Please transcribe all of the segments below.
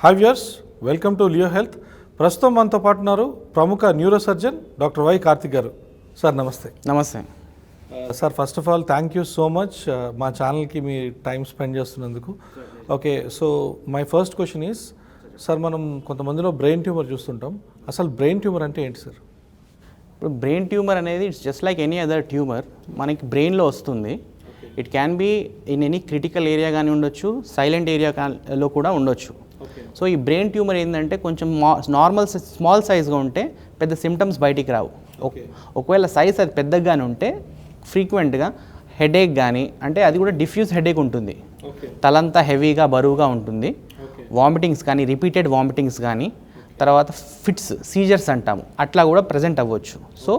Hi viewers, welcome to Leo health. ప్రస్తుతం మనతో పాటు ఉన్నారు ప్రముఖ neuro surgeon doctor why Karthik గారు. సార్ నమస్తే. నమస్తే sir, first of all thank you so much మా ఛానల్కి మీ టైం స్పెండ్ చేస్తున్నందుకు. Okay, so my first question is, sir మనం కొంతమందిలో బ్రెయిన్ ట్యూమర్ చూస్తుంటాం. అసలు బ్రెయిన్ ట్యూమర్ అంటే ఏంటి సార్? ఇప్పుడు బ్రెయిన్ ట్యూమర్ అనేది it's just like any other tumour, మనకి బ్రెయిన్లో వస్తుంది. It can be in any critical area కానీ ఉండొచ్చు, సైలెంట్ ఏరియాలో కూడా ఉండొచ్చు. సో ఈ బ్రెయిన్ ట్యూమర్ ఏంటంటే కొంచెం నార్మల్ స్మాల్ సైజ్గా ఉంటే పెద్ద సిమ్టమ్స్ బయటికి రావు. ఒకవేళ సైజ్ అది పెద్దగానే ఉంటే ఫ్రీక్వెంట్గా హెడేక్ కానీ, అంటే అది కూడా డిఫ్యూజ్ హెడేక్ ఉంటుంది, తలంతా హెవీగా బరువుగా ఉంటుంది, వామిటింగ్స్ కానీ, రిపీటెడ్ వామిటింగ్స్ కానీ, తర్వాత ఫిట్స్, సీజర్స్ అంటాము, అట్లా కూడా ప్రజెంట్ అవ్వచ్చు. సో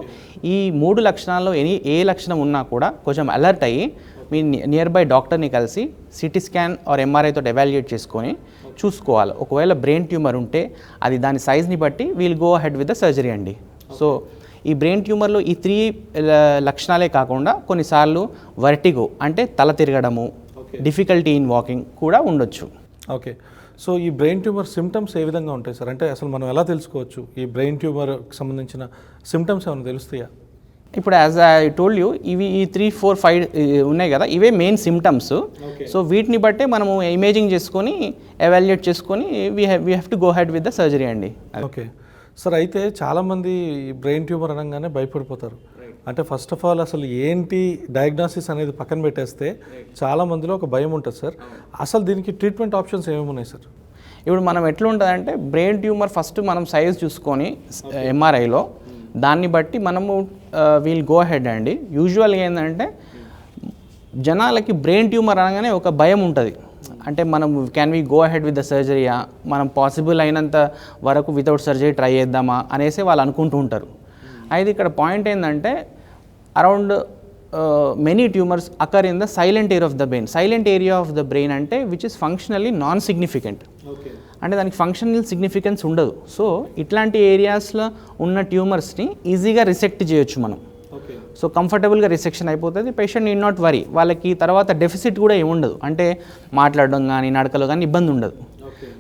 ఈ మూడు లక్షణాల్లో ఏ లక్షణం ఉన్నా కూడా కొంచెం అలర్ట్ అయ్యి మీ నియర్ బై డాక్టర్ని కలిసి సిటీ స్కాన్ ఆర్ ఎంఆర్ఐతో ఎవాల్యుయేట్ చేసుకొని చూసుకోవాలి. ఒకవేళ బ్రెయిన్ ట్యూమర్ ఉంటే అది దాని సైజ్ని బట్టి we'll go ahead with the surgery అండి. సో ఈ బ్రెయిన్ ట్యూమర్లో ఈ 3 లక్షణాలే కాకుండా కొన్నిసార్లు వర్టిగో అంటే తల తిరగడము, డిఫికల్టీ ఇన్ వాకింగ్ కూడా ఉండొచ్చు. ఓకే, సో ఈ బ్రెయిన్ ట్యూమర్ సిమ్టమ్స్ ఏ విధంగా ఉంటాయి సార్? అంటే అసలు మనం ఎలా తెలుసుకోవచ్చు ఈ బ్రెయిన్ ట్యూమర్కి సంబంధించిన సిమ్టమ్స్ ఏమైనా తెలుస్తాయా? ఇప్పుడు యాజ్ ఐ టోల్డ్ యూ, ఇవి ఈ 3, 4, 5 ఉన్నాయి కదా, ఇవే మెయిన్ సిమ్టమ్స్. సో వీటిని బట్టే మనము ఇమేజింగ్ చేసుకొని ఎవాల్యుయేట్ చేసుకొని we have to go ahead with the surgery అండి. ఓకే సార్, అయితే చాలామంది బ్రెయిన్ ట్యూమర్ అనగానే భయపడిపోతారు. అంటే ఫస్ట్ ఆఫ్ ఆల్ అసలు ఏంటి డయాగ్నోసిస్ అనేది పక్కన పెట్టేస్తే చాలామందిలో ఒక భయం ఉంటుంది సార్. అసలు దీనికి ట్రీట్మెంట్ ఆప్షన్స్ ఏమేమి ఉన్నాయి సార్? ఇప్పుడు మనం ఎట్లా ఉంటుందంటే, బ్రెయిన్ ట్యూమర్ ఫస్ట్ మనం సైజ్ చూసుకొని ఎంఆర్ఐలో దాన్ని బట్టి మనము వీల్ గో హెడ్ అండి. యూజువల్గా ఏంటంటే జనాలకి బ్రెయిన్ ట్యూమర్ అనగానే ఒక భయం ఉంటుంది. అంటే మనం can we go ahead with the సర్జరీయా, మనం పాసిబుల్ అయినంత వరకు వితౌట్ సర్జరీ ట్రై చేద్దామా అనేసి వాళ్ళు అనుకుంటూ ఉంటారు. అయితే ఇక్కడ పాయింట్ ఏంటంటే, around many tumours occur in the silent area of the brain. Silent area of the brain అంటే which is functionally non significant, అంటే దానికి ఫంక్షనల్ సిగ్నిఫికెన్స్ ఉండదు. సో ఇట్లాంటి ఏరియాస్లో ఉన్న ట్యూమర్స్ని ఈజీగా రిసెక్ట్ చేయొచ్చు మనం. సో కంఫర్టబుల్గా రిసెక్షన్ అయిపోతుంది, పేషెంట్ నీడ్ నాట్ వరీ. వాళ్ళకి తర్వాత డెఫిసిట్ కూడా ఏమి ఉండదు, అంటే మాట్లాడడం కానీ నడకలో కానీ ఇబ్బంది ఉండదు.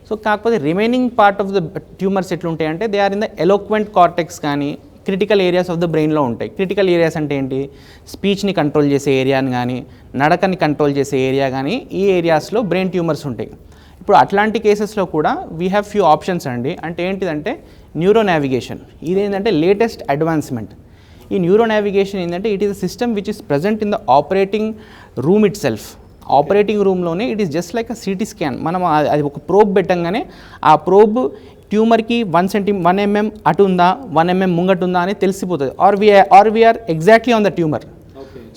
సో కాకపోతే remaining part of the tumours ఎట్లుంటాయి అంటే, they are in the eloquent cortex కానీ క్రిటికల్ ఏరియాస్ ఆఫ్ ద బ్రెయిన్లో ఉంటాయి. క్రిటికల్ ఏరియాస్ అంటే ఏంటి? స్పీచ్ని కంట్రోల్ చేసే ఏరియాని కానీ, నడకని కంట్రోల్ చేసే ఏరియా కానీ, ఈ ఏరియాస్లో బ్రెయిన్ ట్యూమర్స్ ఉంటాయి. ఇప్పుడు అట్లాంటి కేసెస్లో కూడా వీ హ్యావ్ ఫ్యూ ఆప్షన్స్ అండి. అంటే ఏంటిదంటే న్యూరో నావిగేషన్. ఇదేంటంటే లేటెస్ట్ అడ్వాన్స్మెంట్. ఈ న్యూరో నావిగేషన్ ఏంటంటే, it is a system which is present in the operating room itself. Operating రూమ్లోనే it is just like a CT scan. మనం అది ఒక ప్రోబ్ పెట్టంగానే ఆ ప్రోబ్ ట్యూమర్కి 1 mm అటు ఉందా, 1 mm ముంగటు ఉందా అని తెలిసిపోతుంది. Or we're exactly on the tumour.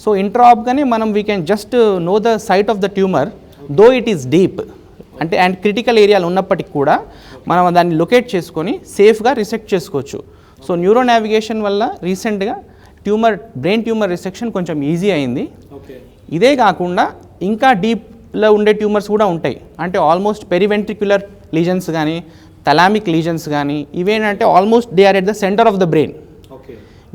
So ఇంట్రాప్గానే మనం we can just know the site of the tumour though it is deep. అంటే అండ్ క్రిటికల్ ఏరియాలు ఉన్నప్పటికీ కూడా మనం దాన్ని లొకేట్ చేసుకొని సేఫ్గా రిసెక్ట్ చేసుకోవచ్చు. సో న్యూరో నావిగేషన్ వల్ల రీసెంట్గా బ్రెయిన్ ట్యూమర్ రిసెక్షన్ కొంచెం ఈజీ అయింది. ఇదే కాకుండా ఇంకా డీప్లో ఉండే ట్యూమర్స్ కూడా ఉంటాయి. అంటే ఆల్మోస్ట్ పెరివెంట్రిక్యులర్ లీజన్స్ కానీ, థలామిక్ లీజన్స్ కానీ, ఇవేంటంటే almost they are at the centre of the brain.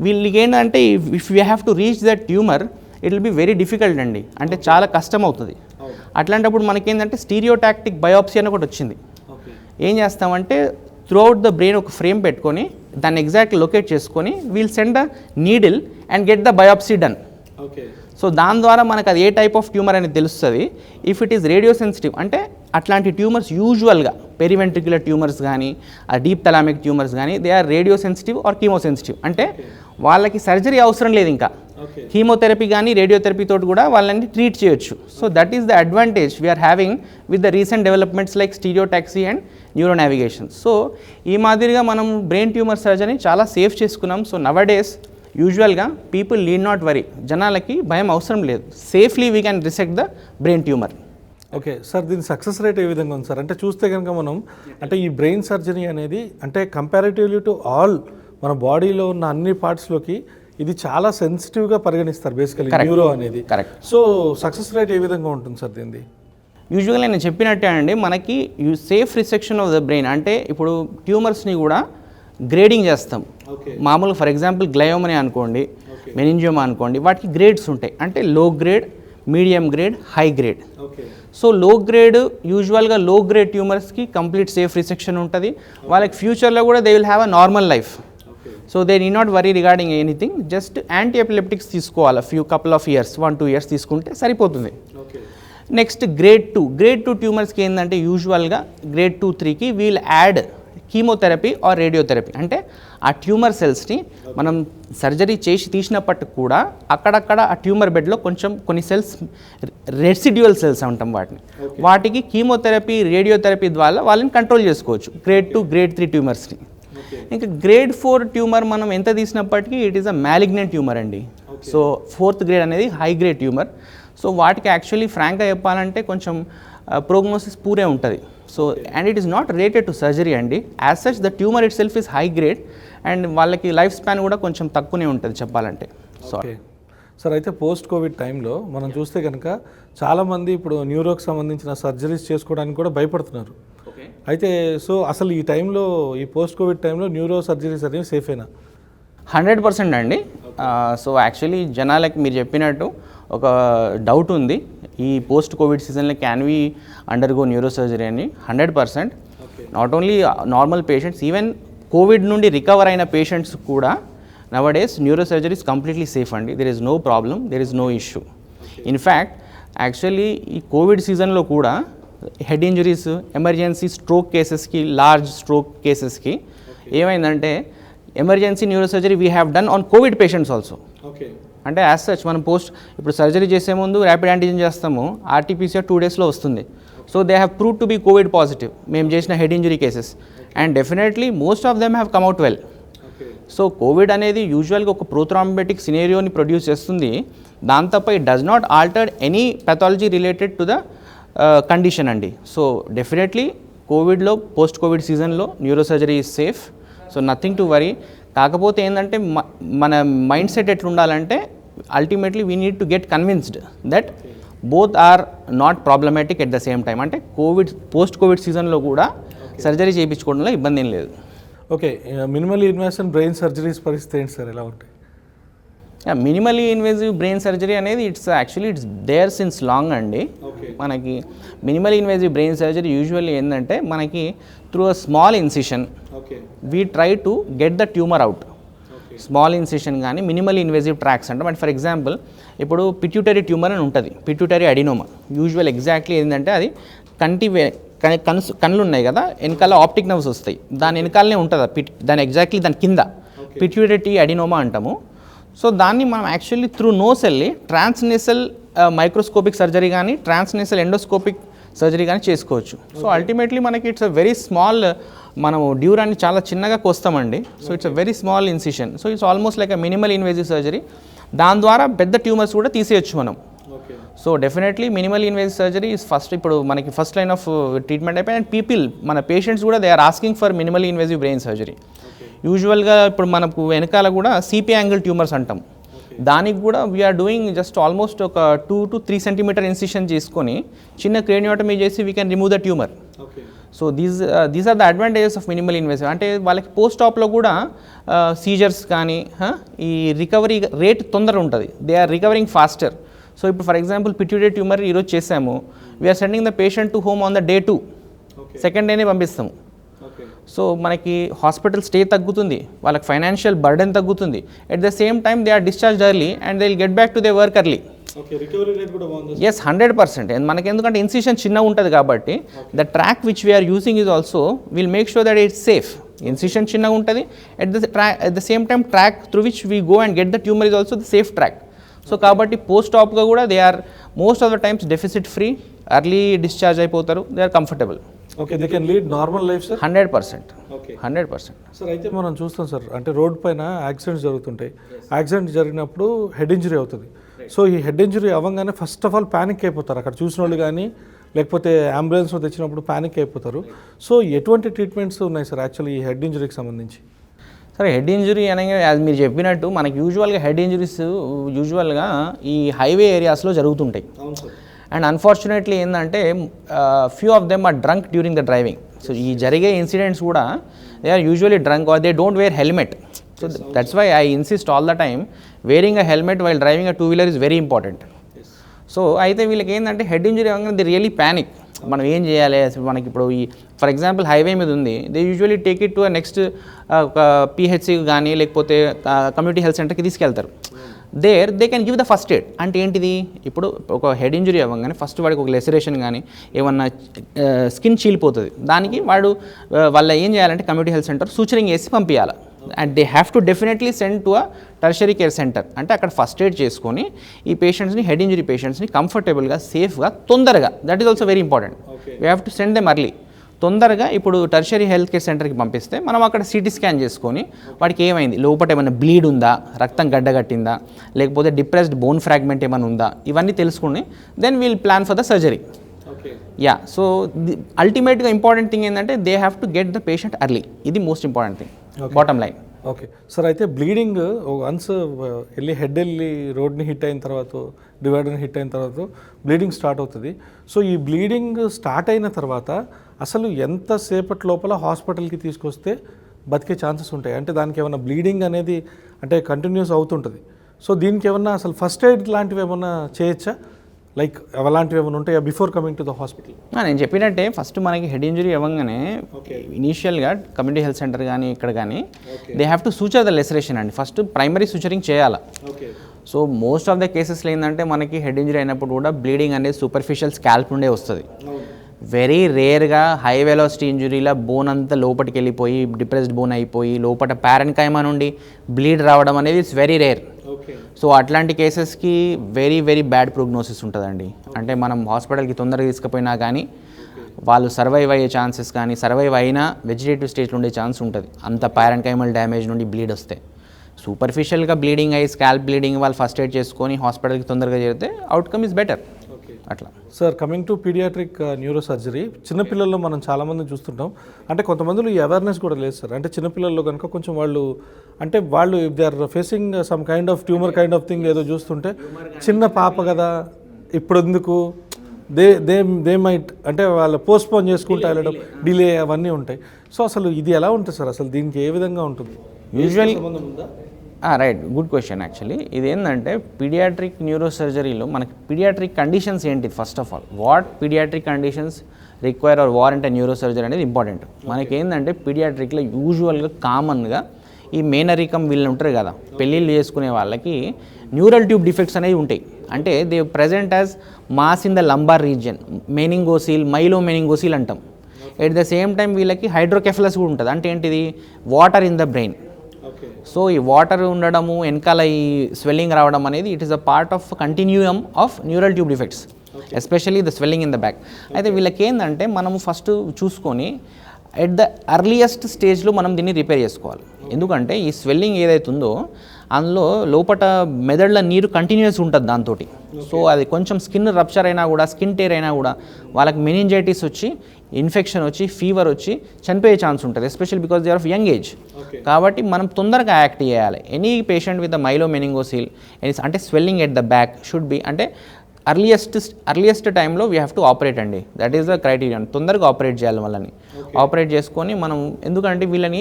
వీళ్ళకి ఏంటంటే if you have to reach that tumour it will be very difficult అండి, అంటే చాలా కష్టం అవుతుంది. అట్లాంటప్పుడు మనకేంటంటే స్టీరియోటాక్టిక్ బయాప్సీ అని ఒకటి వచ్చింది. ఏం చేస్తామంటే త్రూ అవుట్ ద బ్రెయిన్ ఒక ఫ్రేమ్ పెట్టుకొని దాన్ని ఎగ్జాక్ట్ లొకేట్ చేసుకొని wheel send the needle and get the biopsy done. So దాని ద్వారా మనకు అది ఏ టైప్ ఆఫ్ ట్యూమర్ అనేది తెలుస్తుంది. If it is radio sensitive అంటే అట్లాంటి ట్యూమర్స్ యూజువల్గా పెరివెంట్రిక్యులర్ ట్యూమర్స్ కానీ, ఆ డీప్ థలామిక్ ట్యూమర్స్ కానీ, they are radio sensitive or chemo sensitive. అంటే వాళ్ళకి సర్జరీ అవసరం లేదు, ఇంకా కీమోథెరపీ కానీ రేడియోథెరపీ తోటి కూడా వాళ్ళని ట్రీట్ చేయొచ్చు. So that is the advantage we're having with the recent developments like stereotaxy and neuro navigation. So ఈ మాదిరిగా మనం బ్రెయిన్ ట్యూమర్ సర్జరీ చాలా సేఫ్ చేసుకున్నాం. సో నవడేస్ యూజువల్గా పీపుల్ నీడ్ నాట్ వరీ, జనాలకి భయం అవసరం లేదు, safely we can resect the brain tumour. Okay sir, దీని సక్సెస్ రేట్ ఏ విధంగా ఉంది సార్? అంటే చూస్తే కనుక మనం అంటే ఈ బ్రెయిన్ సర్జరీ అనేది అంటే కంపారిటివ్లీ టు ఆల్ మన బాడీలో ఉన్న అన్ని పార్ట్స్లోకి ఇది చాలా సెన్సిటివ్గా పరిగణిస్తారు బేసికలీ న్యూరో అనేది. కరెక్ట్. సో సక్సెస్ రేట్ ఏ విధంగా ఉంటుంది సార్ దీనిది? యూజువల్గా నేను చెప్పినట్టే అండి, మనకి safe resection of the brain అంటే ఇప్పుడు ట్యూమర్స్ని కూడా గ్రేడింగ్ చేస్తాం. మామూలుగా ఫర్ ఎగ్జాంపుల్ గ్లయోమని అనుకోండి, మెనింజియోమా అనుకోండి, వాటికి గ్రేడ్స్ ఉంటాయి. అంటే లో grade, medium grade, high grade. Okay. So లో గ్రేడ్ యూజువల్గా లో గ్రేడ్ ట్యూమర్స్కి కంప్లీట్ సేఫ్ రిసెక్షన్ ఉంటుంది. వాళ్ళకి ఫ్యూచర్లో కూడా they will have a normal life. So they నీ not worry regarding anything. Just anti epileptics తీసుకోవాలి కపుల్ ఆఫ్ ఇయర్స్, 1-2 years తీసుకుంటే సరిపోతుంది. నెక్స్ట్ గ్రేడ్ 2 ట్యూమర్స్కి ఏంటంటే యూజువల్గా గ్రేడ్ 2-3కి we'll add chemotherapy or radiotherapy. అంటే ఆ ట్యూమర్ సెల్స్ని మనం సర్జరీ చేసి తీసినప్పటికి కూడా అక్కడక్కడ ఆ ట్యూమర్ బెడ్లో కొన్ని సెల్స్ రెసిడ్యువల్ సెల్స్ అంటాం వాటికి కీమోథెరపీ, రేడియోథెరపీ ద్వారా వాళ్ళని కంట్రోల్ చేసుకోవచ్చు గ్రేడ్ 2, గ్రేడ్ 3 ట్యూమర్స్ని. ఇంకా గ్రేడ్ 4 ట్యూమర్ మనం ఎంత తీసినప్పటికీ it is a malignant tumour అండి. సో 4th గ్రేడ్ అనేది హై గ్రేడ్ ట్యూమర్. సో వాటికి యాక్చువల్లీ ఫ్రాంక్గా చెప్పాలంటే కొంచెం ప్రోగ్నోసిస్ పూరే ఉంటుంది. So and it is not related to surgery అండి. As such the tumour itself is high grade and వాళ్ళకి లైఫ్ స్పాన్ కూడా కొంచెం తక్కువనే ఉంటుంది చెప్పాలంటే. సో సార్ అయితే పోస్ట్ కోవిడ్ టైంలో మనం చూస్తే కనుక చాలామంది ఇప్పుడు న్యూరోకి సంబంధించిన సర్జరీస్ చేసుకోవడానికి కూడా భయపడుతున్నారు. అయితే సో అసలు ఈ టైంలో, ఈ పోస్ట్ కోవిడ్ టైంలో న్యూరో సర్జరీస్ అనేవి సేఫేనా? 100% అండి. సో యాక్చువల్లీ జనాలకి మీరు చెప్పినట్టు ఒక డౌట్ ఉంది, ఈ పోస్ట్ కోవిడ్ సీజన్లో can we undergo neuro surgery అని. 100%. Not only normal patients, even covid నుండి రికవర్ అయిన పేషెంట్స్ కూడా nowadays neuro surgery is completely safe అండి. There is no problem, there is no issue. In fact actually ఈ covid సీజన్లో కూడా head injuries, emergency stroke కేసెస్కి, large stroke కేసెస్కి ఏమైందంటే emergency neuro surgery we have done on covid patients also. అంటే as such మనం ఇప్పుడు సర్జరీ చేసే ముందు ర్యాపిడ్ యాంటీజెన్ చేస్తాము, RT-PCR 2 daysలో వస్తుంది. So they have proved to be COVID positive మేము చేసిన head injury cases, and definitely most of them have come out well. So COVID అనేది యూజువల్గా ఒక ప్రోథ్రాంబెటిక్ సినేరియోని ప్రొడ్యూస్ చేస్తుంది, దాని తప్ప it does not altered any pathology related to the condition అండి. సో డెఫినెట్లీ కోవిడ్లో, పోస్ట్ కోవిడ్ సీజన్లో neuro surgery is safe. So nothing to worry. కాకపోతే ఏంటంటే మన మైండ్ సెట్ ఎట్లా ఉండాలంటే ultimately we need to get convinced that both are not problematic at the same time. అంటే post Covid సీజన్లో కూడా సర్జరీ చేయించుకోవడంలో ఇబ్బంది ఏం లేదు. Okay. Minimally invasive brain surgeries పరిస్థితి ఏంటి సార్, ఎలా ఉంటాయి? మినిమల్లీ ఇన్వేజివ్ బ్రెయిన్ సర్జరీ అనేది ఇట్స్ దేర్ సిన్స్ లాంగ్ అండి. మనకి minimally invasive brain surgery usually ఏంటంటే మనకి through a small incision we try to get the tumour out. Small incision కానీ మినిమల్ ఇన్వేజివ్ ట్రాక్స్ అంటాం. అంటే ఫర్ ఎగ్జాంపుల్ ఇప్పుడు pituitary tumour అని ఉంటుంది, పిట్యూటరీ అడినోమా. యూజువల్ ఎగ్జాక్ట్లీ ఏంటంటే అది కళ్ళు ఉన్నాయి కదా, వెనకాల ఆప్టిక్ నర్వ్స్ వస్తాయి, దాని వెనకాలనే ఉంటుంది దాని ఎగ్జాక్ట్లీ దాని కింద పిట్యూటరీ అడినోమా అంటాము. సో దాన్ని మనం యాక్చువల్లీ త్రూ నోస్ వెళ్ళి ట్రాన్స్నేసల్ మైక్రోస్కోపిక్ సర్జరీ కానీ ట్రాన్స్నేసల్ ఎండోస్కోపిక్ సర్జరీ కానీ చేసుకోవచ్చు. సో అల్టిమేట్లీ మనకి ఇట్స్ అ వెరీ స్మాల్, మనము డ్యూరాన్ని చాలా చిన్నగా కోస్తామండి. So it's a very small incision. So it's almost like a minimal invasive surgery. దాని ద్వారా పెద్ద ట్యూమర్స్ కూడా తీసేయచ్చు మనం. So definitely minimal invasive surgery is first, ఇప్పుడు మనకి ఫస్ట్ లైన్ ఆఫ్ ట్రీట్మెంట్ అయిపోయి. అండ్ మన పేషెంట్స్ కూడా they are asking for minimal invasive brain surgery. యూజువల్గా ఇప్పుడు మనకు వెనకాల కూడా CP యాంగిల్ ట్యూమర్స్ అంటాం, దానికి కూడా వీఆర్ డూయింగ్ జస్ట్ ఆల్మోస్ట్ ఒక 2 to 3 centimeter ఇన్సిషన్ చేసుకొని చిన్న క్రేనియోటమీ చేసి we can remove the tumour. So these are the advantages of minimal invasive. అంటే వాళ్ళకి పోస్ట్ ఆప్లో కూడా సీజర్స్ కానీ ఈ రికవరీ రేట్ తొందర ఉంటుంది, they are recovering faster. So ఇప్పుడు ఫర్ ఎగ్జాంపుల్ పిట్యూటరీ ట్యూమర్ ఈరోజు చేసాము, we're sending the patient to home on the Day 2, second డేనే పంపిస్తాము. సో మనకి హాస్పిటల్ స్టే తగ్గుతుంది, వాళ్ళకి ఫైనాన్షియల్ బర్డెన్ తగ్గుతుంది. At the same time they are discharge early and they will get back to they work early. Yes 100%. మనకి ఎందుకంటే incision చిన్న ఉంటుంది కాబట్టి the track which we're using is also will make sure that it's safe. Incision చిన్నగా ఉంటుంది, at the same time track through which we go and get the tumour is also the safe track. So కాబట్టి post ఆప్గా కూడా they are most of the times deficit free, early discharge అయిపోతారు, they are comfortable. Okay, they can lead normal life sir. 100%. 100%. Sir అయితే మనం చూస్తాం sir, అంటే road పైన accidents జరుగుతుంటాయి. యాక్సిడెంట్ జరిగినప్పుడు హెడ్ ఇంజరీ అవుతుంది. సో ఈ హెడ్ ఇంజరీ అవ్వగానే ఫస్ట్ ఆఫ్ ఆల్ ప్యానిక్ అయిపోతారు అక్కడ చూసిన వాళ్ళు కానీ, లేకపోతే అంబులెన్స్లో తెచ్చినప్పుడు ప్యానిక్ అయిపోతారు. సో ఎటువంటి ట్రీట్మెంట్స్ ఉన్నాయి సార్ యాక్చువల్లీ ఈ హెడ్ ఇంజరీకి సంబంధించి? సరే, హెడ్ ఇంజరీ అనగా యాజ్ మీరు చెప్పినట్టు మనకి యూజువల్గా హెడ్ ఇంజరీస్ యూజువల్గా ఈ హైవే ఏరియాస్లో జరుగుతుంటాయి. అండ్ అన్ఫార్చునేట్లీ ఏంటంటే few of them are drunk during the driving. So ఈ జరిగే ఇన్సిడెంట్స్ కూడా they are usually drunk or they don't wear helmet. So that's why I insist all the time wearing a helmet while driving a 2-wheeler is very important. So అయితే వీళ్ళకి ఏంటంటే head injury అవ్వగానే they really panic, మనం ఏం చేయాలి అసలు మనకి ఇప్పుడు ఈ ఫర్ ఎగ్జాంపుల్ హైవే మీద ఉంది, they usually take it to next ఒక పిహెచ్సి కానీ లేకపోతే కమ్యూనిటీ హెల్త్ సెంటర్కి తీసుకెళ్తారు. They can give the first aid. అంటే ఏంటిది, ఇప్పుడు ఒక హెడ్ ఇంజరీ అవ్వగానే ఫస్ట్ వాడికి ఒక లెసరేషన్ కానీ ఏమన్నా స్కిన్ చీలిపోతుంది, దానికి వాళ్ళ ఏం చేయాలంటే కమ్యూనిటీ హెల్త్ సెంటర్ సూచరింగ్ వేసి పంపించాలి. And they have to definitely send to a tertiary care centre. అంటే అక్కడ ఫస్ట్ ఎయిడ్ చేసుకొని ఈ పేషెంట్స్ని, హెడ్ ఇంజరీ పేషెంట్స్ని కంఫర్టబుల్గా, సేఫ్గా, తొందరగా, that is also very important. We have to send them early. తొందరగా ఇప్పుడు టెర్షరీ హెల్త్ కేర్ సెంటర్కి పంపిస్తే మనం అక్కడ సిటీ స్కాన్ చేసుకొని వాడికి ఏమైంది, లోపల ఏమైనా బ్లీడ్ ఉందా, రక్తం గడ్డగట్టిందా, లేకపోతే డిప్రెస్డ్ బోన్ ఫ్రాగ్మెంట్ ఏమైనా ఉందా, ఇవన్నీ తెలుసుకుని then we'll plan for the surgery. Yeah, so అల్టిమేట్గా ఇంపార్టెంట్ థింగ్ ఏంటంటే they have to get the patient early. ఇది most important thing, bottom line. Okay sir, అయితే బ్లీడింగ్ వన్స్ వెళ్ళి రోడ్ని హిట్ అయిన తర్వాత, డివైడర్ని హిట్ అయిన తర్వాత బ్లీడింగ్ స్టార్ట్ అవుతుంది. సో ఈ బ్లీడింగ్ స్టార్ట్ అయిన తర్వాత అసలు ఎంతసేపటి లోపల హాస్పిటల్కి తీసుకొస్తే బతికే ఛాన్సెస్ ఉంటాయి? అంటే దానికి ఏమైనా బ్లీడింగ్ అనేది అంటే కంటిన్యూస్ అవుతుంటుంది. సో దీనికి ఏమన్నా అసలు ఫస్ట్ ఎయిడ్ లాంటివి ఏమన్నా చేయొచ్చా, లైక్ అలాంటివి ఏమైనా ఉంటాయా before coming to the hospital? నేను చెప్పినట్టే ఫస్ట్ మనకి హెడ్ ఇంజరీ అవ్వగానే ఇనీషియల్గా కమ్యూనిటీ హెల్త్ సెంటర్ కానీ ఇక్కడ కానీ they have to suture the laceration అండి. ఫస్ట్ ప్రైమరీ సూచరింగ్ చేయాలి. సో మోస్ట్ ఆఫ్ ద కేసెస్లో ఏంటంటే మనకి హెడ్ ఇంజరీ అయినప్పుడు కూడా బ్లీడింగ్ అనేది సూపర్ఫిషియల్ స్కాల్ప్ నుండే వస్తుంది. వెరీ రేర్గా హై వెలాసిటీ ఇంజురీలో బోన్ అంతా లోపలికి వెళ్ళిపోయి డిప్రెస్డ్ బోన్ అయిపోయి లోపల ప్యారెన్కైమా నుండి బ్లీడ్ రావడం అనేది ఇట్స్ వెరీ రేర్. సో అట్లాంటి కేసెస్కి వెరీ వెరీ బ్యాడ్ ప్రోగ్నోసిస్ ఉంటుందండి. అంటే మనం హాస్పిటల్కి తొందరగా తీసుకుపోయినా కానీ వాళ్ళు సర్వైవ్ అయ్యే ఛాన్సెస్ కానీ, సర్వైవ్ అయినా వెజిటేటివ్ స్టేజ్లో ఉండే ఛాన్స్ ఉంటుంది అంత ప్యారెన్కైమల్ డ్యామేజ్ నుండి బ్లీడ్ వస్తే. సూపర్ఫిషియల్గా బ్లీడింగ్ అయ్యి స్కాల్ప్ బ్లీడింగ్ వాళ్ళు ఫస్ట్ ఎయిడ్ చేసుకొని హాస్పిటల్కి తొందరగా చేరితే అవుట్కమ్ ఈజ్ బెటర్. అట్లా sir, coming to paediatric neuro surgery, చిన్నపిల్లల్లో మనం చాలామంది చూస్తుంటాం. అంటే కొంతమందిలో ఈ అవేర్నెస్ కూడా లేదు సార్. అంటే చిన్నపిల్లల్లో కనుక కొంచెం వాళ్ళు they are facing some kind of tumour kind of thing ఏదో చూస్తుంటే, చిన్న పాప కదా ఇప్పుడు ఎందుకు దే మైట్ అంటే వాళ్ళు పోస్ట్పోన్ చేసుకుంటూ వెళ్ళడం, డిలే అవన్నీ ఉంటాయి. సో అసలు ఇది ఎలా ఉంటుంది సార్, అసలు దీనికి ఏ విధంగా ఉంటుంది? Usually right, good question. Actually ఇది ఏంటంటే పీడియాట్రిక్ న్యూరో సర్జరీలో మనకి పీడియాట్రిక్ కండిషన్స్ ఏంటి, first of all what paediatric conditions require or warrant and neuro surgery అనేది ఇంపార్టెంట్. మనకి ఏంటంటే పీడియాట్రిక్లో యూజువల్గా కామన్గా ఈ మేనరికం వీళ్ళు ఉంటారు కదా, పెళ్ళిళ్ళు చేసుకునే వాళ్ళకి న్యూరల్ ట్యూబ్ డిఫెక్ట్స్ అనేవి ఉంటాయి. అంటే they present as mass in the lumbar region, meningocele, myelo meningocele అంటాం. ఎట్ ద సేమ్ టైం వీళ్ళకి హైడ్రోకెఫలస్ కూడా ఉంటుంది. అంటే ఏంటిది, water in the brain. So ఈ వాటర్ ఉండడము, వెనకాల ఈ స్వెల్లింగ్ రావడం అనేది it is a part of continuum of neural tube defects, especially the swelling in the back. అయితే వీళ్ళకి ఏంటంటే మనము ఫస్ట్ చూసుకొని ఎట్ ద అర్లియస్ట్ స్టేజ్లో మనం దీన్ని రిపేర్ చేసుకోవాలి. ఎందుకంటే ఈ స్వెల్లింగ్ ఏదైతే ఉందో అందులో లోపల మెదడుల నీరు కంటిన్యూస్ ఉంటుంది దాంతో. సో అది కొంచెం స్కిన్ రప్చర్ అయినా కూడా, స్కిన్ టేర్ అయినా కూడా వాళ్ళకి మెనింజైటిస్ వచ్చి, ఇన్ఫెక్షన్ వచ్చి, ఫీవర్ వచ్చి చనిపోయే ఛాన్స్ ఉంటుంది, especially because they are of young age. కాబట్టి మనం తొందరగా యాక్ట్ చేయాలి. Any patient with the myelo meningocele అంటే swelling at the back should be, అంటే అర్లియస్ట్ టైంలో వీ హ్యావ్ టు ఆపరేట్ అండి. That is the criterion. తొందరగా ఆపరేట్ చేయాలి వాళ్ళని. ఆపరేట్ చేసుకొని మనం, ఎందుకంటే వీళ్ళని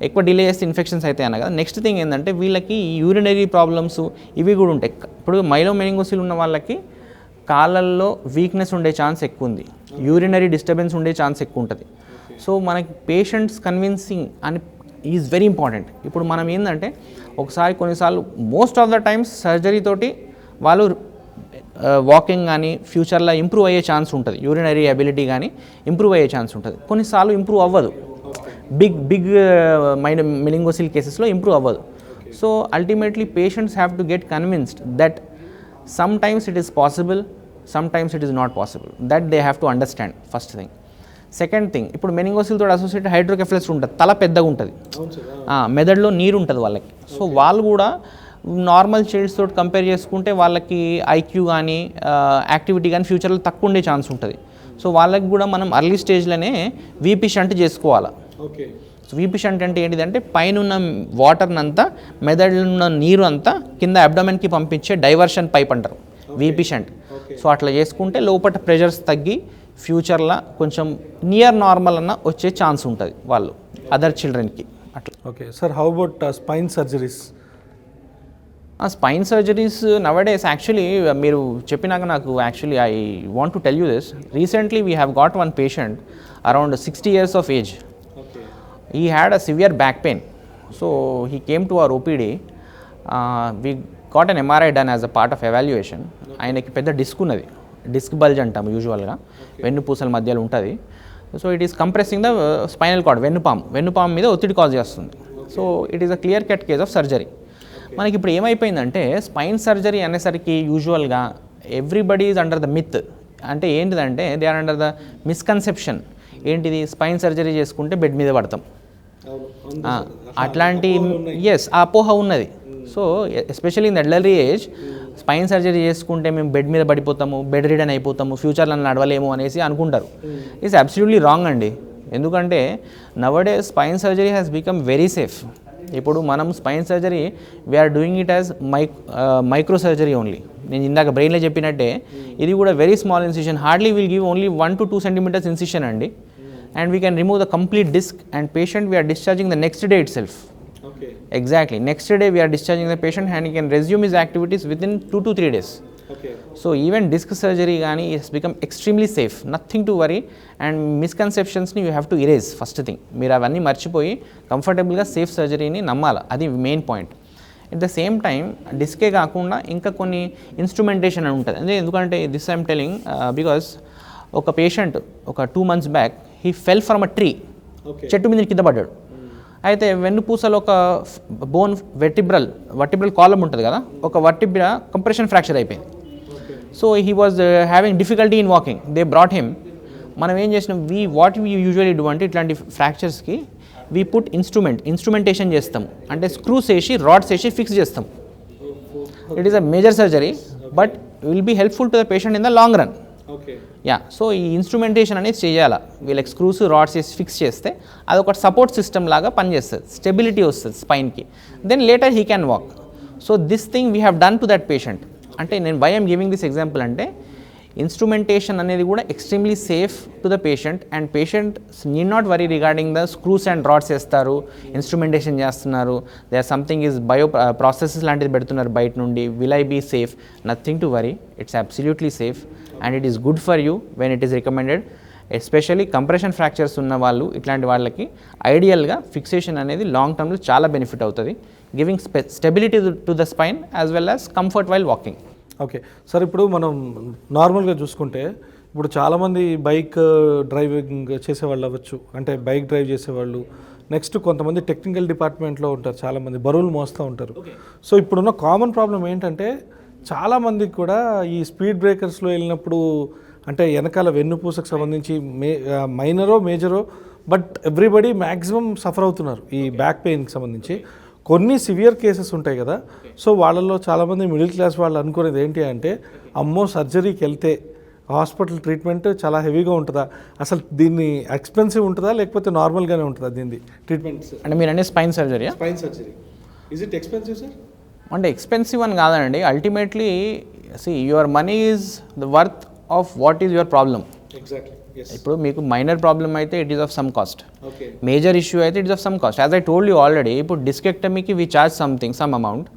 ఎక్కువ డిలే చేస్తే ఇన్ఫెక్షన్స్ అయితే అన్న కదా. నెక్స్ట్ థింగ్ ఏంటంటే వీళ్ళకి యూరినరీ ప్రాబ్లమ్స్ ఇవి కూడా ఉంటాయి. ఇప్పుడు మైలో మెనింగోసీల్ ఉన్న వాళ్ళకి కాళ్ళల్లో వీక్నెస్ ఉండే ఛాన్స్ ఎక్కువ ఉంది, యూరినరీ డిస్టర్బెన్స్ ఉండే ఛాన్స్ ఎక్కువ ఉంటుంది. సో మనకి పేషెంట్స్ కన్విన్సింగ్ అని ఈజ్ వెరీ ఇంపార్టెంట్. ఇప్పుడు మనం ఏంటంటే ఒకసారి కొన్నిసార్లు most of the times surgery తోటి వాళ్ళు వాకింగ్ కానీ ఫ్యూచర్లో ఇంప్రూవ్ అయ్యే ఛాన్స్ ఉంటుంది, యూరినరీ అబిలిటీ కానీ ఇంప్రూవ్ అయ్యే ఛాన్స్ ఉంటుంది. కొన్నిసార్లు ఇంప్రూవ్ అవ్వదు, బిగ్ మెనింగోసీల్ కేసెస్లో ఇంప్రూవ్ అవ్వదు. So ultimately patients have to get convinced that sometimes it is possible, sometimes it is not possible. That they have to understand, first thing. Second thing, ఇప్పుడు మెనింగోసీల్ తోటి associated hydrocephalus ఉంటుంది, తల పెద్దగా ఉంటుంది, మెదడులో నీరు ఉంటుంది వాళ్ళకి. సో వాళ్ళు కూడా నార్మల్ చైల్డ్స్ తోటి కంపేర్ చేసుకుంటే వాళ్ళకి ఐక్యూ కానీ యాక్టివిటీ కానీ ఫ్యూచర్లో తక్కువ ఉండే ఛాన్స్ ఉంటుంది. సో వాళ్ళకి కూడా మనం అర్లీ స్టేజ్లోనే వీపీ షంట్ చేసుకోవాలి. సో వీపీ షంట్ అంటే ఏంటిదంటే పైన ఉన్న వాటర్ని అంతా, మెదడులో ఉన్న నీరు అంతా కింద అబ్డమెన్కి పంపించే డైవర్షన్ పైప్ అంటారు వీపీ షంట్. సో అట్లా చేసుకుంటే లోపల ప్రెషర్స్ తగ్గి ఫ్యూచర్లో కొంచెం నియర్ నార్మల్ అన్న వచ్చే ఛాన్స్ ఉంటుంది వాళ్ళు అదర్ చిల్డ్రన్కి అట్లా. Okay sir, how about spine surgeries? Spine surgeries nowadays actually మీరు చెప్పినాక నాకు actually I want to tell you this recently we have got one patient around 60 years of age. He had a severe back pain. So he came to our OPD. We got an MRI done as a part of evaluation. ఆయనకి పెద్ద disc ఉన్నది, disc bulge అంటాము యూజువల్గా, వెన్నుపూసల మధ్యలో ఉంటుంది. So it is compressing the spinal cord, వెన్నుపాము మీద ఒత్తిడి కాజ్ చేస్తుంది. So it is a clear cut case of surgery. మనకి ఇప్పుడు ఏమైపోయిందంటే స్పైన్ సర్జరీ అనేసరికి యూజువల్గా everybody is under the myth. అంటే ఏంటిదంటే they are under the misconception. ఏంటిది, స్పైన్ సర్జరీ చేసుకుంటే బెడ్ మీద పడతాం, అట్లాంటి ఆ అపోహ ఉన్నది. So especially in the elderly age spine surgery చేసుకుంటే మేము బెడ్ మీద పడిపోతాము, బెడ్ రిడన్ అయిపోతాము, ఫ్యూచర్లో నడవలేము అనేసి అనుకుంటారు. ఇట్స్ అబ్సల్యూట్లీ రాంగ్ అండి. ఎందుకంటే nowadays spine surgery has become very safe. ఇప్పుడు మనం spine surgery we're doing it as micro surgery only. నేను ఇందాక బ్రెయిన్లో చెప్పినట్టే ఇది కూడా very small incision, hardly will give only 1 to 2 centimeters incision అండి. And we can remove the complete disc and patient we're discharging the next day itself. Exactly. Next day we are discharging the patient and he can resume his activities within 2 to 3 days. So even disc surgery gaani has become extremely safe. Nothing to worry, and misconceptions ni you have to erase first thing. Meer avanni marchipoyi comfortable ga safe surgery ni nammala. Adi main point. At the same time disc e kaakunda inka konni instrumentation ani untadi. Ande endukante this I am telling because oka patient oka 2 months back he fell from a tree. చెట్టు మీద కింద పడ్డాడు. అయితే వెన్నుపూసలో ఒక bone vertebral column ఉంటుంది కదా, ఒక vertebra compression fracture అయిపోయింది. So he was having difficulty in walking. They brought him. మనం ఏం చేసినాం, వాట్ వీ యూజువల్లీ డూ అంటే ఇట్లాంటి ఫ్రాక్చర్స్కి వీ పుట్ ఇన్స్ట్రుమెంటేషన్ చేస్తాం. అంటే స్క్రూస్ వేసి రాడ్స్ వేసి ఫిక్స్ చేస్తాం. It is a major surgery but will be helpful to the patient in the long run. So ఈ ఇన్స్ట్రుమెంటేషన్ అనేది చేయాలా, వీళ్ళకి స్క్రూస్ రాడ్స్ వేసి ఫిక్స్ చేస్తే అది ఒక సపోర్ట్ సిస్టమ్ లాగా పనిచేస్తుంది, స్టెబిలిటీ వస్తుంది స్పైన్కి. Then later he can walk. So this thing we have done to that patient. అంటే నేను why I'm giving this example అంటే ఇన్స్ట్రుమెంటేషన్ అనేది కూడా extremely safe to the patient and patient need not worry regarding the screws and rods వేస్తారు, instrumentation చేస్తున్నారు, they are something is bio processes లాంటిది పెడుతున్నారు బయట నుండి, will I be safe? Nothing to worry, it's absolutely safe and it is good for you when it is recommended. Especially compression fractures ఉన్న వాళ్ళు, ఇట్లాంటి వాళ్ళకి ఐడియల్గా ఫిక్సేషన్ అనేది లాంగ్ టర్మ్లో చాలా బెనిఫిట్ అవుతుంది, giving stability to the spine as well as comfort while walking. Okay sir, ఇప్పుడు మనం నార్మల్గా చూసుకుంటే ఇప్పుడు చాలామంది బైక్ డ్రైవింగ్ చేసేవాళ్ళు అవ్వచ్చు, అంటే బైక్ డ్రైవ్ చేసేవాళ్ళు, నెక్స్ట్ కొంతమంది టెక్నికల్ డిపార్ట్మెంట్లో ఉంటారు, చాలామంది బరువులు మోస్తూ ఉంటారు. సో ఇప్పుడున్న కామన్ ప్రాబ్లం ఏంటంటే చాలామందికి కూడా ఈ స్పీడ్ బ్రేకర్స్లో వెళ్ళినప్పుడు అంటే వెనకాల వెన్నుపూసకు సంబంధించి మైనరో మేజరో బట్ ఎవ్రీబడి మ్యాక్సిమం సఫర్ అవుతున్నారు ఈ బ్యాక్ పెయిన్కి సంబంధించి. కొన్ని సివియర్ కేసెస్ ఉంటాయి కదా, సో వాళ్ళల్లో చాలామంది మిడిల్ క్లాస్ వాళ్ళు అనుకునేది ఏంటి అంటే అమ్మో సర్జరీకి వెళ్తే హాస్పిటల్ ట్రీట్మెంట్ చాలా హెవీగా ఉంటుందా, అసలు దీన్ని ఎక్స్పెన్సివ్ ఉంటుందా లేకపోతే నార్మల్గానే ఉంటుందా దీన్ని ట్రీట్మెంట్స్? అంటే మీరు అంటే spine surgery is it expensive sir? అంటే ఎక్స్పెన్సివ్ అని కాదండి, ultimately see your money is the worth of what is your problem. Exactly. ఇప్పుడు మీకు మైనర్ ప్రాబ్లమ్ అయితే it is of some cost, major issue అయితే it is of some cost. As I told you already, ఇప్పుడు డిస్కెక్టమీకి we charge some amount,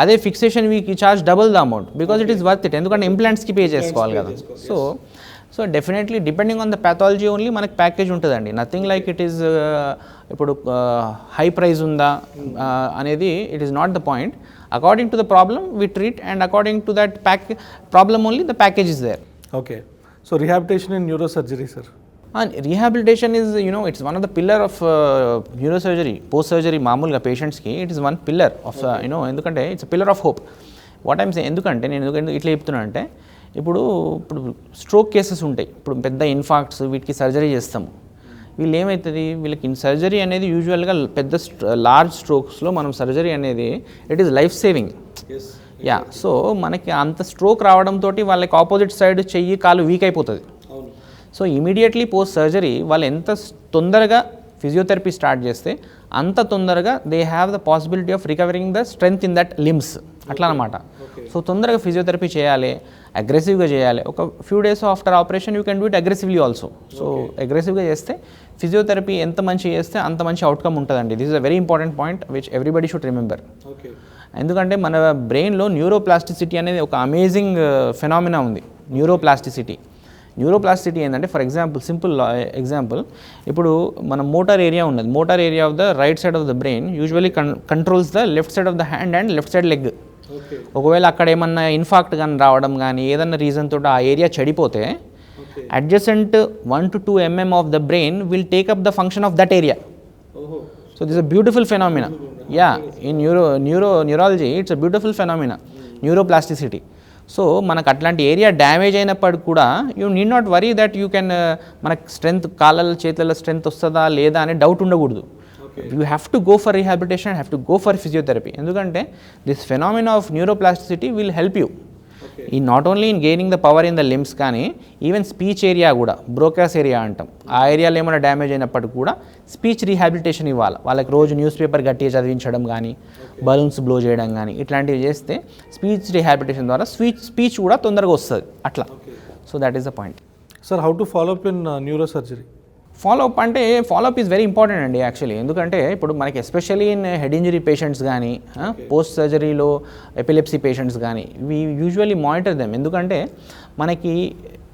అదే fixation వీకి charge double the amount because it is worth it, ఎందుకంటే ఇంప్లాంట్స్కి pay చేసుకోవాలి కదా. So definitely depending on the pathology only మనకి package ఉంటుందండి. Nothing like it is ఇప్పుడు హై ప్రైస్ ఉందా అనేది it is not the point. According to the problem we treat and according to that problem only the package is there. Okay. So rehabilitation in neurosurgery, sir? And rehabilitation is, it's one of the pillar of neurosurgery. Post-surgery మామూలుగా పేషెంట్స్కి it is one pillar of, ఎందుకంటే it's a pillar of hope. What I'm saying, ఎందుకంటే నేను ఇట్లా చెప్తున్నా అంటే ఇప్పుడు stroke cases ఉంటాయి, ఇప్పుడు పెద్ద ఇన్ఫాక్ట్స్, వీటికి సర్జరీ చేస్తాము. వీళ్ళు ఏమవుతుంది, వీళ్ళకి సర్జరీ అనేది యూజువల్గా పెద్ద లార్జ్ స్ట్రోక్స్లో మనం సర్జరీ అనేది it is life saving. So మనకి అంత స్ట్రోక్ రావడంతో వాళ్ళకి ఆపోజిట్ సైడ్ చెయ్యి కాలు వీక్ అయిపోతుంది. సో ఇమీడియట్లీ పోస్ట్ సర్జరీ వాళ్ళు ఎంత తొందరగా ఫిజియోథెరపీ స్టార్ట్ చేస్తే అంత తొందరగా they have the possibility of recovering the strength in that limbs, అట్లా అనమాట. సో తొందరగా ఫిజియోథెరపీ చేయాలి, అగ్రెసివ్గా చేయాలి. ఒక few days after operation you can do it aggressively also. So అగ్రెసివ్గా చేస్తే ఫిజియోథెరపీ ఎంత మంచి చేస్తే అంత మంచి అవుట్కమ్ ఉంటుందండి. This is a very important point which everybody should remember. ఎందుకంటే మన బ్రెయిన్లో న్యూరోప్లాస్టిసిటీ అనేది ఒక అమేజింగ్ ఫెనామినా ఉంది. న్యూరోప్లాస్టిసిటీ ఏంటంటే, ఫర్ ఎగ్జాంపుల్, సింపుల్ ఎగ్జాంపుల్, ఇప్పుడు మన మోటార్ ఏరియా ఉన్నది. Motor area of the right side of the brain usually controls the left side of the hand and left side leg. ఒకవేళ అక్కడ ఏమన్నా ఇన్ఫాక్ట్ కానీ రావడం కానీ ఏదన్నా రీజన్ తోటి ఆ ఏరియా చెడిపోతే adjacent 1 to 2 mm of the brain will take up the function of that area. So this is a beautiful phenomena. Yeah, in neurology it's a beautiful phenomena, neuroplasticity. So మనకు అట్లాంటి area damage అయినప్పుడు కూడా you need not worry that you can మనకు strength, కాళ్ళ చేతుల strength వస్తుందా లేదా అనే డౌట్ ఉండకూడదు. You have to go for rehabilitation, have to go for physiotherapy. ఎందుకంటే this phenomena of neuroplasticity will help you ఈ not only in gaining the power in the limbs, కానీ ఈవెన్ స్పీచ్ ఏరియా కూడా, Broca's area అంటాం, ఆ ఏరియాలో ఏమైనా damage అయినప్పటికీ కూడా స్పీచ్ రీహాబిలిటేషన్ ఇవ్వాలి. వాళ్ళకి రోజు న్యూస్ పేపర్ గట్టిగా చదివించడం కానీ, బలూన్స్ బ్లో చేయడం కానీ ఇట్లాంటివి చేస్తే స్పీచ్ రీహాబిలిటేషన్ ద్వారా స్పీచ్ కూడా తొందరగా వస్తుంది అట్లా. So that is the point. Sir, how to follow up in neuro surgery? Follow up అంటే ఫాలోఅప్ ఈజ్ వెరీ ఇంపార్టెంట్ అండి యాక్చువల్లీ. ఎందుకంటే ఇప్పుడు మనకి especially in head injury patients కానీ, పోస్ట్ సర్జరీలో ఎపిలెప్సీ పేషెంట్స్ కానీ, వీ యూజువల్లీ మానిటర్ దెమ్. ఎందుకంటే మనకి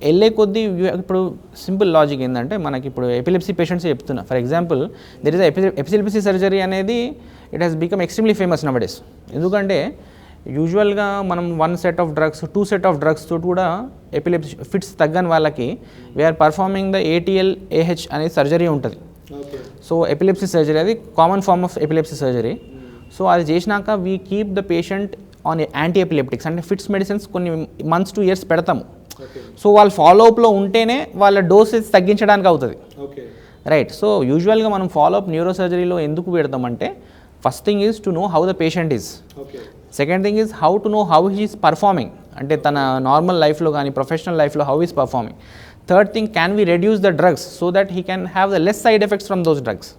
వెళ్ళే కొద్దీ ఇప్పుడు సింపుల్ లాజిక్ ఏంటంటే, మనకి ఇప్పుడు ఎపిలెప్సీ పేషెంట్స్ చెప్తున్నా, for example there is epilepsy surgery అనేది it has become extremely famous nowadays. ఎందుకంటే యూజువల్గా మనం 1 set of drugs, 2 set of drugs తోటి కూడా ఎపిలెప్సీ ఫిట్స్ తగ్గని వాళ్ళకి we're performing the ATL AH అనే సర్జరీ ఉంటుంది. సో ఎపిలెప్సీ సర్జరీ అది common form of epilepsy surgery. So అది చేసినాక we keep the patient on anti epileptics, అంటే ఫిట్స్ మెడిసిన్స్ కొన్ని months to years పెడతాము. సో వాళ్ళు ఫాలోఅప్లో ఉంటేనే వాళ్ళ డోసేజ్ తగ్గించడానికి అవుతుంది, రైట్. సో యూజువల్గా మనం ఫాలోఅప్ న్యూరో సర్జరీలో ఎందుకు పెడతామంటే, first thing is to know how the patient is. Second thing is how to know how he is performing, అంటే తన నార్మల్ లైఫ్లో కానీ ప్రొఫెషనల్ లైఫ్లో how is performing. Third thing, can we reduce the drugs so that he can have the less side effects from those drugs,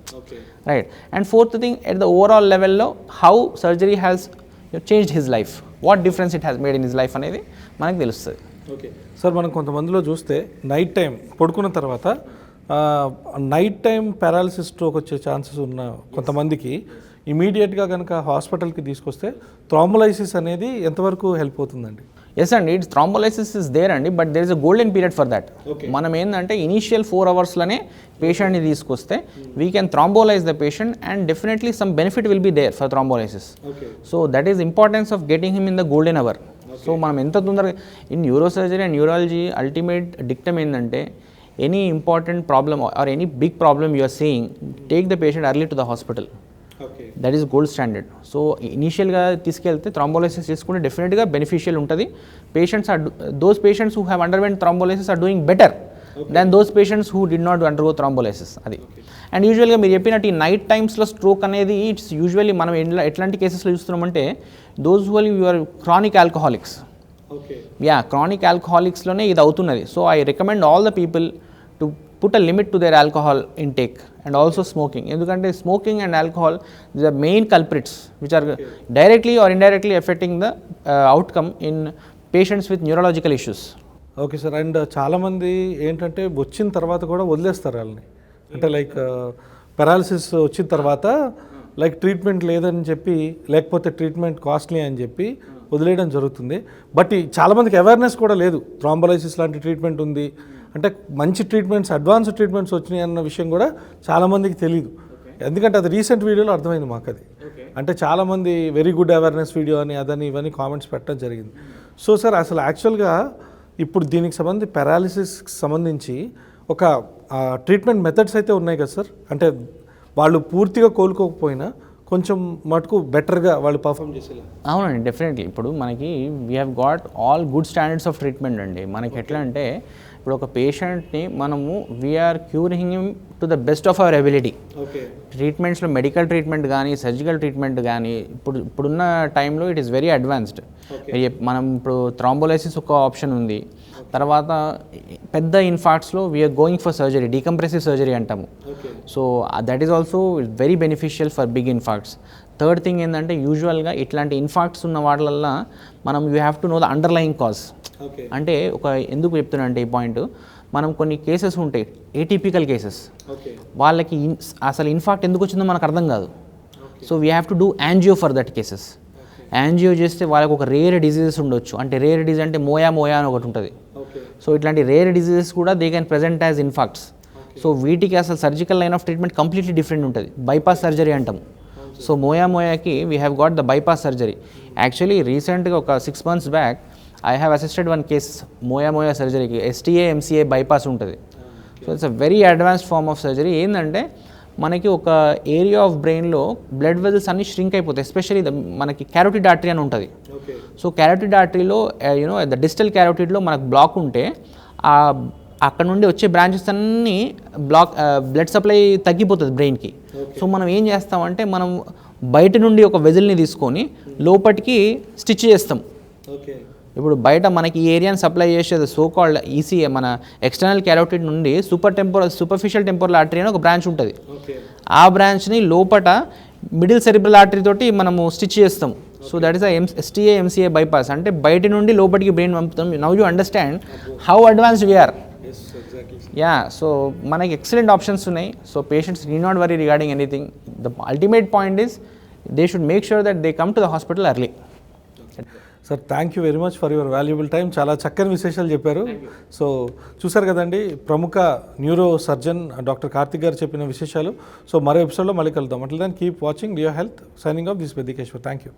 right. And fourth thing, at the overall లెవెల్లో how surgery has changed his life, what difference it has made in his life అనేది మనకు తెలుస్తుంది. Okay sir, మనం కొంతమందిలో చూస్తే night time పడుకున్న తర్వాత night time paralysis stroke వచ్చే ఛాన్సెస్ ఉన్న కొంతమందికి ఇమీడియట్గా కనుక హాస్పిటల్కి తీసుకొస్తే థ్రాంబోలైసిస్ అనేది ఎంతవరకు హెల్ప్ అవుతుందండి? ఎస్ అండి, ఇట్స్ థ్రాంబోలైసిస్ ఇస్ దేర్ అండి, but there is a golden period for that. మనం ఏంటంటే ఇనీషియల్ 4 hours-లోనే పేషెంట్ని తీసుకొస్తే we can thrombolyse the patient and definitely some benefit will be there for thrombolysis. So that is importance of getting him in the golden hour. So మనం ఎంత తొందరగా in neuro surgery and neurology ultimate dictum ఏంటంటే, any important problem or any big problem you are seeing, take the patient early to the hospital. That is gold standard. So ఇనీషియల్గా తీసుకెళ్తే thrombolysis చేసుకుంటే డెఫినెట్గా beneficial ఉంటుంది. Patients are those patients who have underwent thrombolysis are doing better than those patients who did not undergo thrombolysis. అది. And యూజువల్గా మీరు చెప్పినట్టు ఈ నైట్ టైమ్స్లో స్ట్రోక్ అనేది ఇట్స్ యూజువల్లీ మనం ఎట్లాంటి కేసెస్లో చూస్తున్నామంటే, those who are chronic alcoholics. Chronic ఆల్కహాలిక్స్లోనే ఇది అవుతున్నది. So I recommend all the people to put a limit to their alcohol intake and also smoking. ఎందుకంటే smoking and alcohol is the main culprits which are directly or indirectly affecting the outcome in patients with neurological issues. Okay sir, and చాలామంది ఏంటంటే వచ్చిన తర్వాత కూడా వదిలేస్తారు వాళ్ళని, అంటే like paralysis వచ్చిన తర్వాత లైక్ ట్రీట్మెంట్ లేదని చెప్పి, లేకపోతే ట్రీట్మెంట్ కాస్ట్లీ అని చెప్పి వదిలేయడం జరుగుతుంది. బట్ చాలామందికి అవేర్నెస్ కూడా లేదు, థ్రాంబోలైసిస్ లాంటి ట్రీట్మెంట్ ఉంది అంటే, మంచి ట్రీట్మెంట్స్, అడ్వాన్స్ ట్రీట్మెంట్స్ వచ్చినాయి అన్న విషయం కూడా చాలామందికి తెలియదు. ఎందుకంటే అది రీసెంట్ వీడియోలో అర్థమైంది మాకు. అది అంటే చాలామంది వెరీ గుడ్ అవేర్నెస్ వీడియో అని అదని ఇవన్నీ కామెంట్స్ పెట్టడం జరిగింది. సో సార్, అసలు యాక్చువల్గా ఇప్పుడు దీనికి సంబంధించి పారాలిసిస్కి సంబంధించి ఒక ట్రీట్మెంట్ మెథడ్స్ అయితే ఉన్నాయి కదా సార్? అంటే వాళ్ళు పూర్తిగా కోలుకోకపోయినా కొంచెం మటుకు బెటర్గా వాళ్ళు పర్ఫామ్ చేసేలా. అవునండి, డెఫినెట్లీ. ఇప్పుడు మనకి we have got all good standards of treatment అండి. మనకి ఎట్లా అంటే, ఇప్పుడు ఒక పేషెంట్ని మనము we're curing him to the best of our ability. ట్రీట్మెంట్స్లో మెడికల్ ట్రీట్మెంట్ కానీ, సర్జికల్ ట్రీట్మెంట్ కానీ ఇప్పుడున్న టైంలో ఇట్ ఈస్ వెరీ అడ్వాన్స్డ్. మనం ఇప్పుడు థ్రాంబోలైసిస్ ఒక ఆప్షన్ ఉంది. తర్వాత పెద్ద ఇన్ఫాక్ట్స్లో we're going for surgery, decompressive surgery అంటాము. So that is also very beneficial for big infarcts. Third thing ఏంటంటే, యూజువల్గా ఇట్లాంటి ఇన్ఫాక్ట్స్ ఉన్న వాటిలల్లో మనం you have to know the underlying cause. అంటే ఎందుకు చెప్తున్నా అంటే ఈ పాయింట్, మనం కొన్ని కేసెస్ ఉంటాయి ఏటిపికల్ కేసెస్, వాళ్ళకి అసలు ఇన్ఫాక్ట్ ఎందుకు వచ్చిందో మనకు అర్థం కాదు. So we have to do angio for that cases. Angio చేస్తే వాళ్ళకి ఒక రేర్ డిజీజెస్ ఉండొచ్చు, అంటే రేర్ డిజీజ్ అంటే మోయా అని ఒకటి ఉంటుంది. సో ఇట్లాంటి రేర్ డిజీజెస్ కూడా they can present as infarcts. So వీటికి అసలు surgical line of treatment completely different ఉంటుంది, బైపాస్ సర్జరీ అంటాము. సో మోయాకి we have got the bypass surgery. Actually రీసెంట్గా ఒక 6 months back I have assisted one case moya సర్జరీకి. STA MCA bypass ఉంటుంది. So it's a very advanced form of surgery. ఏంటంటే మనకి ఒక ఏరియా ఆఫ్ బ్రెయిన్లో బ్లడ్ వెజల్స్ అన్ని ష్రింక్ అయిపోతాయి, ఎస్పెషల్లీ మనకి క్యారోటిడ్ ఆర్టరీ అని ఉంటుంది. సో క్యారోటిడ్ ఆర్టరీలో యూనో ద డిస్టల్ క్యారోటిడ్లో మనకు బ్లాక్ ఉంటే అక్కడ నుండి వచ్చే బ్రాంచెస్ అన్నీ బ్లడ్ సప్లై తగ్గిపోతుంది బ్రెయిన్కి. సో మనం ఏం చేస్తామంటే మనం బయట నుండి ఒక వెజల్ని తీసుకొని లోపటికి స్టిచ్ చేస్తాం. ఇప్పుడు బయట మనకి ఈ ఏరియాని సప్లై చేసేది సో కాల్డ్ ECA, మన ఎక్స్టర్నల్ క్యారోటిడ్ నుండి సూపర్ఫిషియల్ టెంపోరల్ ఆర్టరీ అని ఒక బ్రాంచ్ ఉంటుంది. ఆ బ్రాంచ్ని లోపట మిడిల్ సెరిబ్రల్ ఆర్టరీ తోటి మనము స్టిచ్ చేస్తాం. So that is STA MCA bypass, అంటే బయట నుండి లోపలికి బ్రెయిన్ పంపుతాం. Now you understand how advanced we're. Yeah, so మనకి ఎక్సలెంట్ ఆప్షన్స్ ఉన్నాయి. So patients need not worry regarding anything. The ultimate point is they should make sure that they come to the hospital early. Sir, thank you very much for your valuable time. చాలా చక్కని విశేషాలు చెప్పారు. So చూసారు కదండి, ప్రముఖ neuro surgeon doctor Karthik గారు చెప్పిన విశేషాలు. సో మరో ఎపిసోడ్లో మళ్ళీ కలుద్దాం. అట్లా దాన్ని keep watching your health. Signing off this Peddikeshwar. Thank you.